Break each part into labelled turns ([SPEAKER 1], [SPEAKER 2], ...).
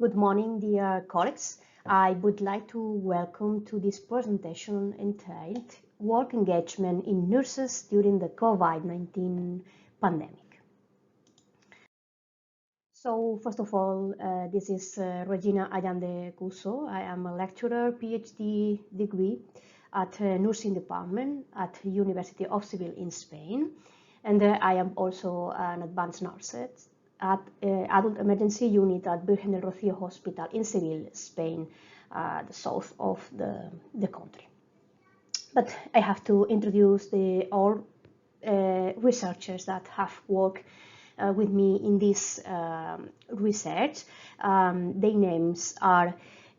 [SPEAKER 1] Good morning, dear colleagues. I would like to welcome to this presentation entitled Work Engagement in Nurses During the COVID-19 Pandemic. So, first of all, this is Regina Allande CUSSO. I am a lecturer, PhD degree at Nursing Department at University of Seville in Spain. And I am also an advanced nurse at Adult Emergency Unit at Virgen del Rocío Hospital in Seville, Spain, the south of the country. But I have to introduce all researchers that have worked with me in this research. Their names are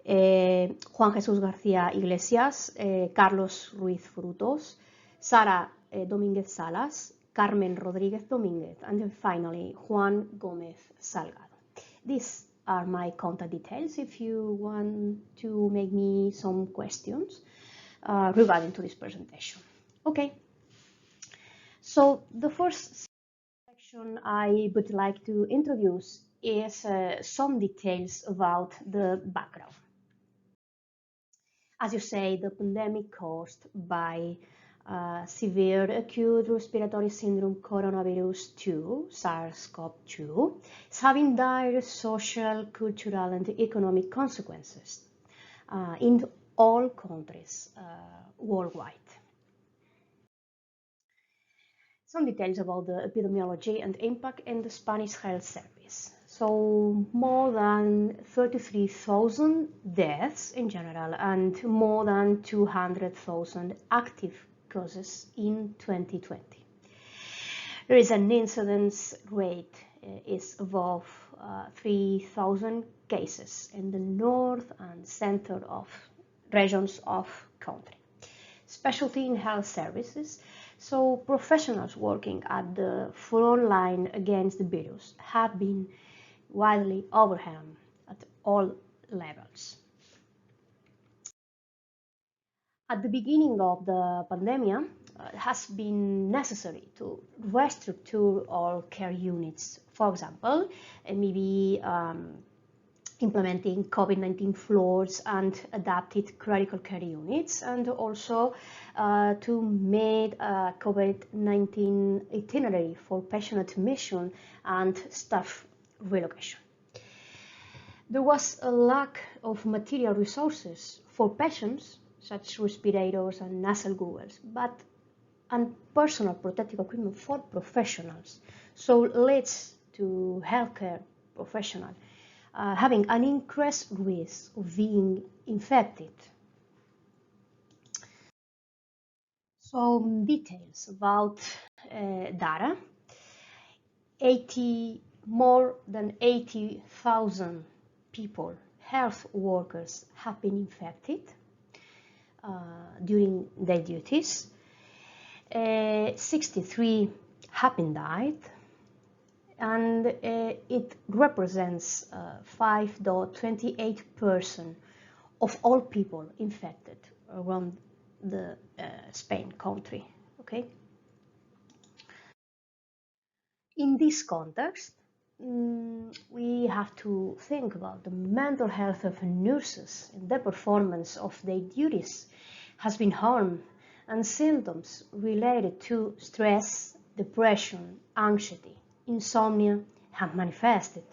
[SPEAKER 1] Juan Jesús García Iglesias, Carlos Ruiz Frutos, Sara Domínguez Salas, Carmen Rodríguez Domínguez, and then finally Juan Gómez Salgado. These are my contact details if you want to make me some questions regarding to this presentation. Okay, so the first section I would like to introduce is some details about the background. As you say, the pandemic caused by severe acute respiratory syndrome coronavirus 2, SARS-CoV-2, is having dire social, cultural, and economic consequences in all countries worldwide. Some details about the epidemiology and impact in the Spanish health service. So more than 33,000 deaths in general and more than 200,000 active cases in 2020. There is an incidence rate is above 3,000 cases in the north and center of regions of country. Specialty in health services, so professionals working at the front line against the virus have been widely overwhelmed at all levels. At the beginning of the pandemic, it has been necessary to restructure all care units. For example, maybe implementing COVID-19 floors and adapted critical care units, and also to make a COVID-19 itinerary for patient admission and staff relocation. There was a lack of material resources for patients, such respirators and nasal goggles, and personal protective equipment for professionals. So leads to healthcare professionals having an increased risk of being infected. Some details about data. More than 80,000 people, health workers, have been infected during their duties. 63 have been died, and it represents 5.28% of all people infected around the Spain country. Okay. In this context, we have to think about the mental health of nurses, and the performance of their duties has been harmed, and symptoms related to stress, depression, anxiety, insomnia have manifested.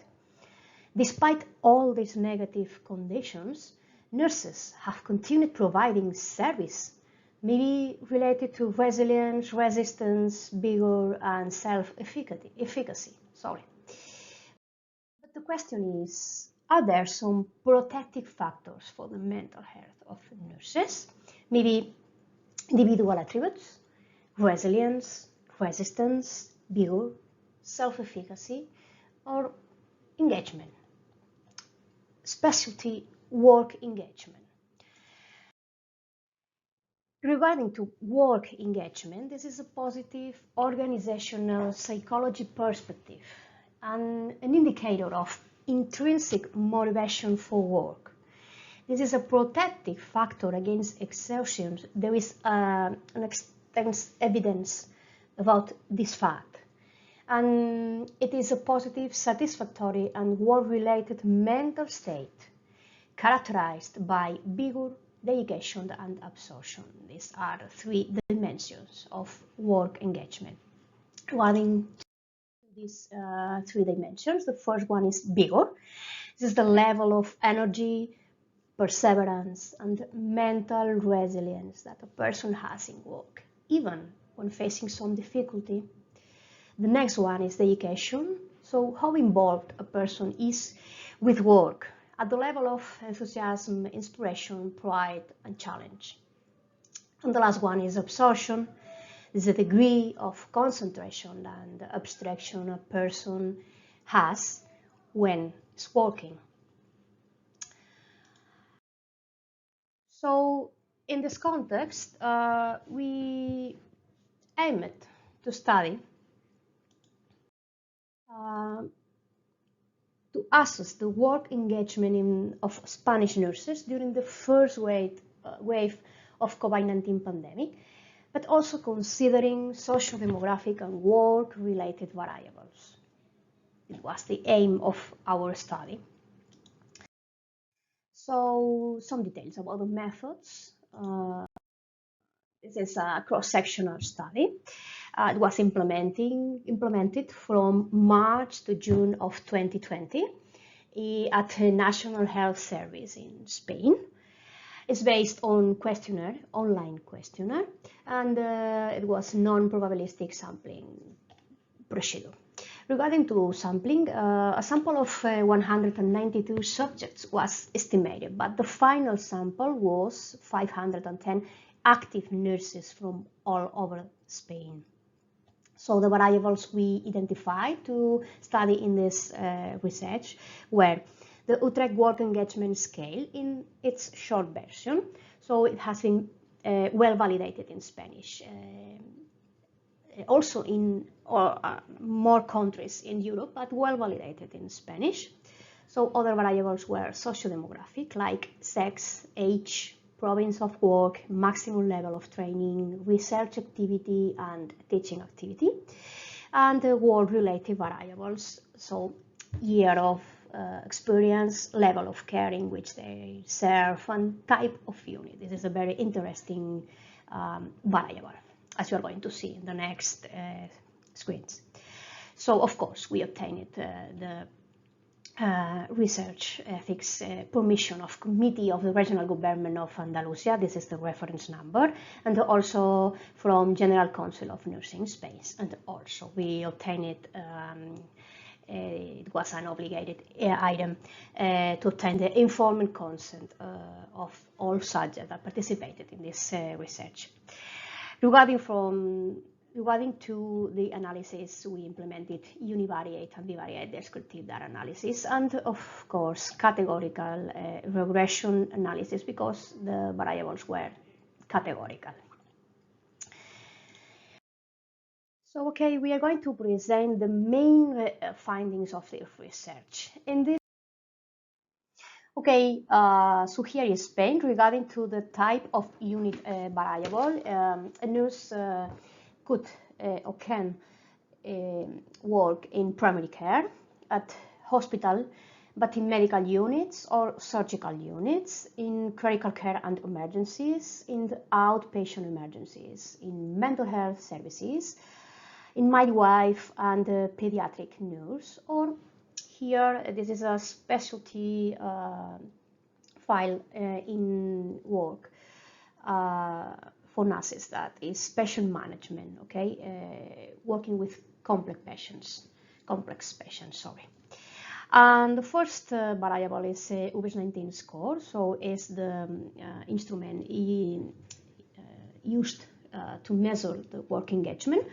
[SPEAKER 1] Despite all these negative conditions, nurses have continued providing service, maybe related to resilience, resistance, vigor, and self-efficacy. But the question is, are there some protective factors for the mental health of nurses? Maybe individual attributes, resilience, resistance, vigor, self-efficacy, or engagement, specialty work engagement. Regarding to work engagement, this is a positive organizational psychology perspective and an indicator of intrinsic motivation for work. This is a protective factor against exhaustion. There is extensive evidence about this fact. and it is a positive, satisfactory, and work-related mental state characterized by vigor, dedication, and absorption. These are three dimensions of work engagement. Regarding these three dimensions, the first one is vigor. This is the level of energy, perseverance, and mental resilience that a person has in work, even when facing some difficulty. The next one is dedication. So how involved a person is with work at the level of enthusiasm, inspiration, pride, and challenge. And the last one is absorption. This is the degree of concentration and abstraction a person has when it's working. So in this context, we aimed to study to assess the work engagement of Spanish nurses during the first wave of COVID-19 pandemic, but also considering socio-demographic and work-related variables. It was the aim of our study. So some details about the methods. This is a cross-sectional study. It was implemented from March to June of 2020 at the National Health Service in Spain. It's based on questionnaire, online questionnaire, and it was non-probabilistic sampling procedure. Regarding to sampling, a sample of 192 subjects was estimated, but the final sample was 510 active nurses from all over Spain. So the variables we identified to study in this research were the Utrecht Work Engagement Scale in its short version. So it has been well validated in Spanish. Also in more countries in Europe, but well validated in Spanish. So other variables were socio-demographic, like sex, age, province of work, maximum level of training, research activity, and teaching activity. And the work-related variables, so year of experience, level of care in which they serve, and type of unit. This is a very interesting variable, as you are going to see in the next screens. So, of course, we obtained the research ethics permission of Committee of the Regional Government of Andalusia. This is the reference number, and also from General Council of Nursing Spain. And also we obtained it. It was an obligated item to obtain the informed consent of all subjects that participated in this research. Regarding to the analysis, we implemented univariate and bivariate descriptive data analysis, and of course categorical regression analysis, because the variables were categorical. So, okay, we are going to present the main findings of the research. In this, okay, so here is Spain. Regarding to the type of unit variable, a nurse could or can work in primary care, at hospital, but in medical units or surgical units, in critical care and emergencies, in the outpatient emergencies, in mental health services, in midwife and pediatric nurse, or here this is a specialty file in work for nurses, that is patient management, okay, working with complex patients, sorry. And the first variable is UBS-19 score, so it's the instrument used to measure the work engagement,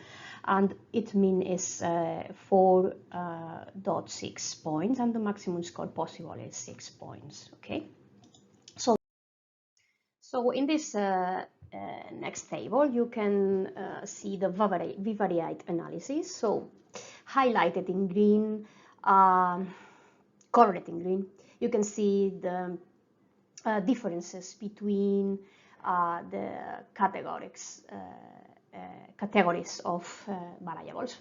[SPEAKER 1] and its mean is 4.6 points, and the maximum score possible is 6 points, okay? So in this next table, you can see the bivariate analysis. So highlighted in green, colored in green, you can see the differences between the categories categories of variables.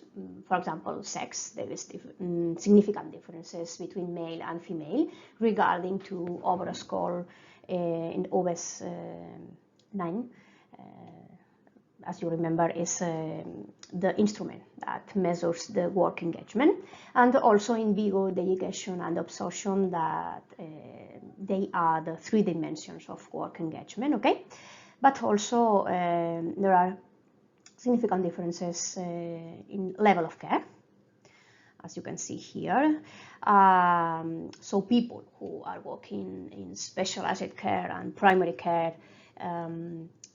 [SPEAKER 1] For example, sex. There is significant differences between male and female regarding to overall score in OVS 9. As you remember, is the instrument that measures the work engagement, and also in vivo dedication and absorption, that they are the 3 dimensions of work engagement, okay? But also there are significant differences in level of care, as you can see here. So people who are working in specialized care and primary care,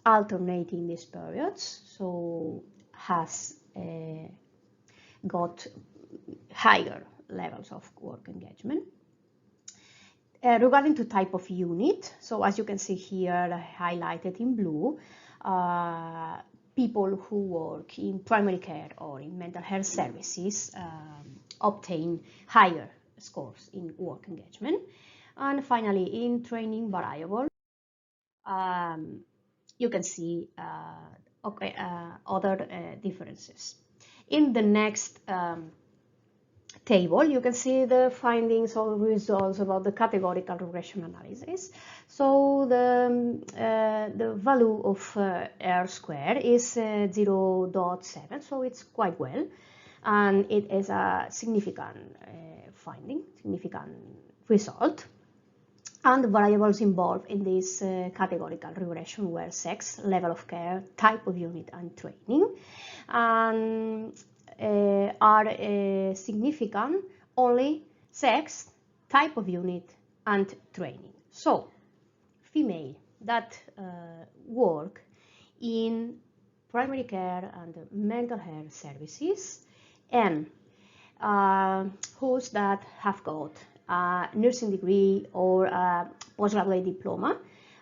[SPEAKER 1] alternating these periods, so has got higher levels of work engagement. Regarding to type of unit, so as you can see here highlighted in blue, people who work in primary care or in mental health services obtain higher scores in work engagement. And finally, in training variable, you can see other differences. In the next table, you can see the findings or results about the categorical regression analysis. So the value of R square is 0.7, so it's quite well, and it is a significant finding, significant result. And the variables involved in this categorical regression were sex, level of care, type of unit, and training, and are significant only sex, type of unit, and training. So, female that work in primary care and mental health services, and those that have got a nursing degree or a postgraduate diploma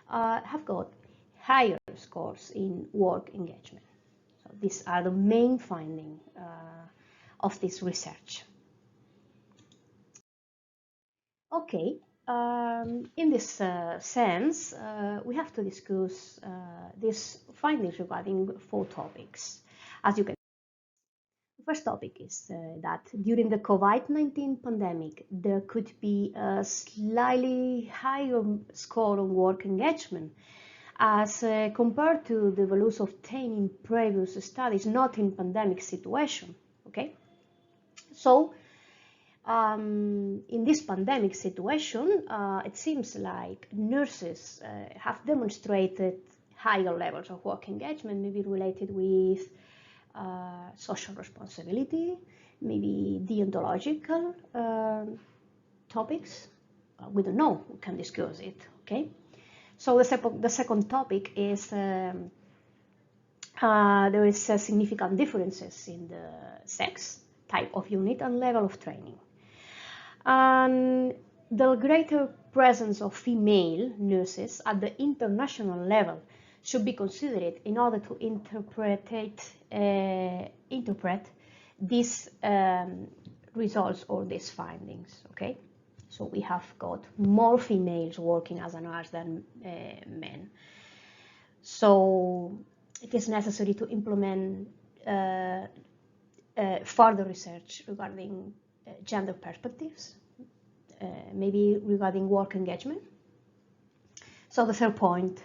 [SPEAKER 1] have got higher scores in work engagement. So these are the main findings of this research. Okay, in this sense, we have to discuss these findings regarding 4 topics. As you can see, the first topic is that during the COVID-19 pandemic, there could be a slightly higher score on work engagement as compared to the values obtained in previous studies, not in pandemic situation, okay? So, in this pandemic situation, it seems like nurses have demonstrated higher levels of work engagement, maybe related with social responsibility, maybe deontological topics. We don't know, we can discuss it, okay? So the second topic is there is significant differences in the sex, type of unit, and level of training. And the greater presence of female nurses at the international level should be considered in order to interpret these results or these findings, okay? So we have got more females working as a nurse than men. So it is necessary to implement further research regarding gender perspectives, maybe regarding work engagement. So the third point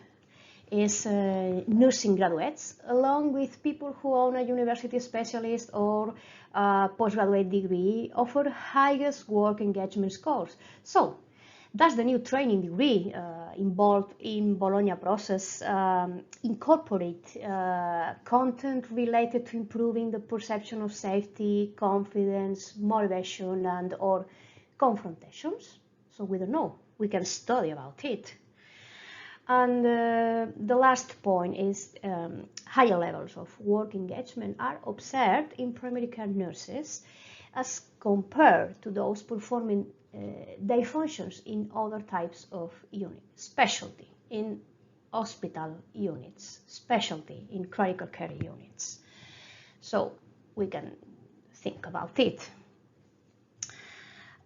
[SPEAKER 1] is nursing graduates, along with people who own a university specialist or postgraduate degree, offer highest work engagement scores. So does the new training degree involved in Bologna process incorporate content related to improving the perception of safety, confidence, motivation, and or confrontations? So we don't know. We can study about it. And the last point is higher levels of work engagement are observed in primary care nurses as compared to those performing their functions in other types of units, specialty in hospital units, specialty in critical care units. So we can think about it.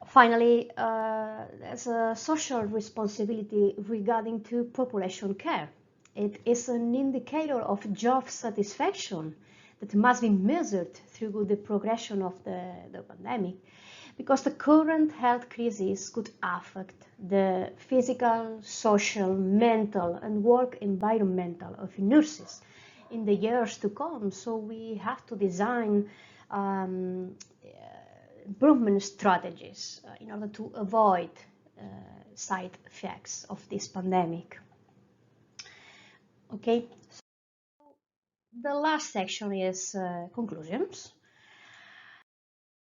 [SPEAKER 1] Finally, there's a social responsibility regarding to population care. It is an indicator of job satisfaction that must be measured through the progression of the pandemic, because the current health crisis could affect the physical, social, mental, and work environmental of nurses in the years to come. So we have to design improvement strategies in order to avoid side effects of this pandemic. Okay, so the last section is conclusions.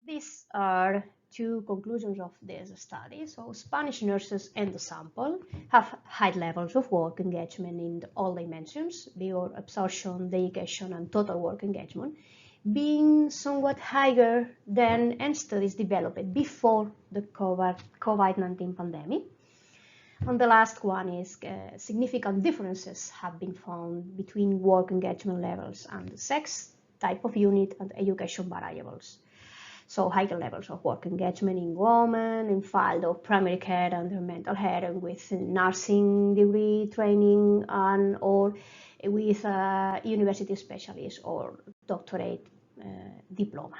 [SPEAKER 1] These are two conclusions of this study. So Spanish nurses and the sample have high levels of work engagement in all dimensions: vigor, absorption, dedication, and total work engagement, being somewhat higher than in studies developed before the COVID-19 pandemic. And the last one is significant differences have been found between work engagement levels and sex, type of unit, and education variables. So higher levels of work engagement in women in field of primary care and mental health, and with nursing degree training and or with a university specialist or doctorate diploma.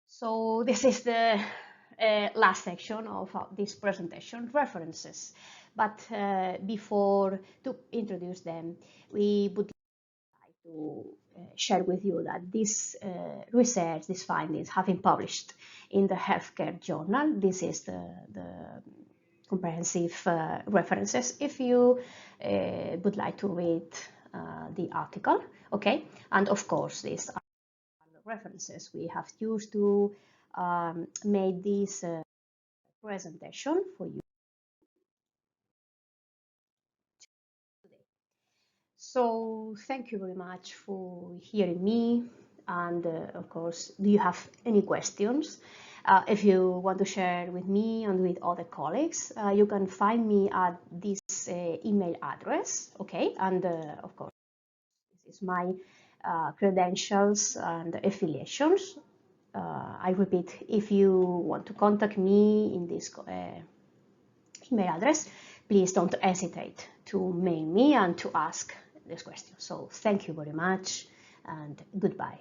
[SPEAKER 1] So this is the last section of this presentation, references. But before to introduce them, we would like to share with you that this research, these findings have been published in the Healthcare Journal. This is the comprehensive references if you would like to read the article, okay? And of course, these are references we have used to make this presentation for you today. So thank you very much for hearing me, and of course, do you have any questions? If you want to share with me and with other colleagues, you can find me at this email address, okay? And of course, this is my credentials and affiliations. I repeat, if you want to contact me in this email address, please don't hesitate to mail me and to ask this question. So thank you very much and goodbye.